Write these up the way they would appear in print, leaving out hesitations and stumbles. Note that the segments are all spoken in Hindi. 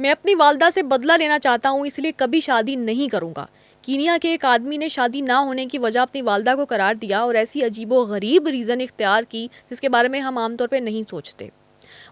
मैं अपनी वालदा से बदला लेना चाहता हूँ, इसलिए कभी शादी नहीं करूँगा। कीनिया के एक आदमी ने शादी ना होने की वजह अपनी वालदा को करार दिया और ऐसी अजीबो-गरीब रीज़न इख्तियार की जिसके बारे में हम आमतौर पे नहीं सोचते।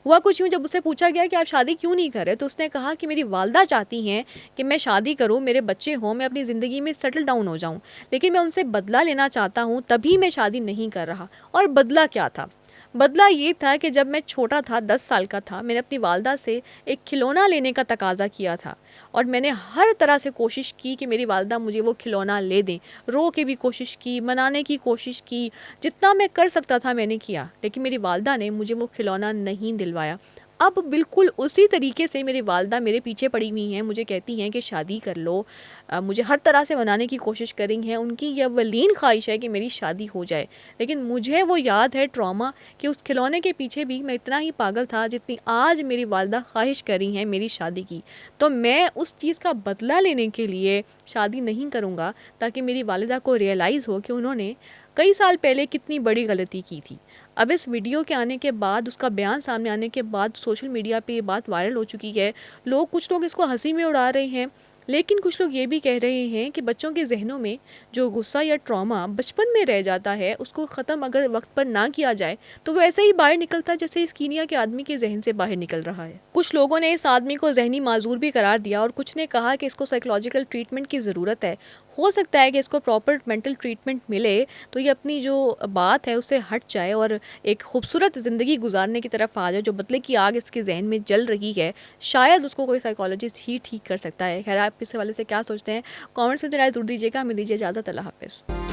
हुआ कुछ यूँ, जब उससे पूछा गया कि आप शादी क्यों नहीं कर रहे, तो उसने कहा कि मेरी वालदा चाहती हैं कि मैं शादी करूँ, मेरे बच्चे हों, मैं अपनी ज़िंदगी में सेटल डाउन हो जाऊँ। लेकिन मैं उनसे बदला लेना चाहता हूँ, तभी मैं शादी नहीं कर रहा। और बदला क्या था? बदला ये था कि जब मैं छोटा था, 10 साल का था, मैंने अपनी वालदा से एक खिलौना लेने का तकाज़ा किया था और मैंने हर तरह से कोशिश की कि मेरी वालदा मुझे वो खिलौना ले दें। रो के भी कोशिश की, मनाने की कोशिश की, जितना मैं कर सकता था मैंने किया, लेकिन मेरी वालदा ने मुझे वो खिलौना नहीं दिलवाया। अब बिल्कुल उसी तरीके से मेरी वालदा मेरे पीछे पड़ी हुई हैं, मुझे कहती हैं कि शादी कर लो। मुझे हर तरह से मनाने की कोशिश कर रही हैं, उनकी ये अव्वलीन ख्वाहिश है कि मेरी शादी हो जाए। लेकिन मुझे वो याद है ट्रॉमा, कि उस खिलौने के पीछे भी मैं इतना ही पागल था जितनी आज मेरी वालदा ख्वाहिश कर रही हैं मेरी शादी की। तो मैं उस चीज़ का बदला लेने के लिए शादी नहीं करूँगा, ताकि मेरी वालिदा को रियलाइज़ हो कि उन्होंने कई साल पहले कितनी बड़ी गलती की थी। अब इस वीडियो के आने के बाद, उसका बयान सामने आने के बाद सोशल मीडिया पे ये बात वायरल हो चुकी है। कुछ लोग इसको हँसी में उड़ा रहे हैं, लेकिन कुछ लोग ये भी कह रहे हैं कि बच्चों के ज़हनों में जो गुस्सा या ट्रॉमा बचपन में रह जाता है, उसको ख़त्म अगर वक्त पर ना किया जाए, तो वो ऐसे ही बाहर निकलता है जैसे इस कीनिया के आदमी के जहन से बाहर निकल रहा है। कुछ लोगों ने इस आदमी को ज़हनी माजूर भी करार दिया और कुछ ने कहा कि इसको साइकोलॉजिकल ट्रीटमेंट की ज़रूरत है। हो सकता है कि इसको प्रॉपर मेंटल ट्रीटमेंट मिले तो ये अपनी जो बात है उससे हट जाए और एक खूबसूरत ज़िंदगी गुजारने की तरफ आ जाए। जो बदले की आग इसके जहन में जल रही है, शायद उसको कोई साइकोलॉजिस्ट ही ठीक कर सकता है। खैर, आप इस हवाले से क्या सोचते हैं? कमेंट्स में राय ज़रूर दीजिएगा। हमें दीजिए इजाज़त। अल्लाह हाफ़िज़।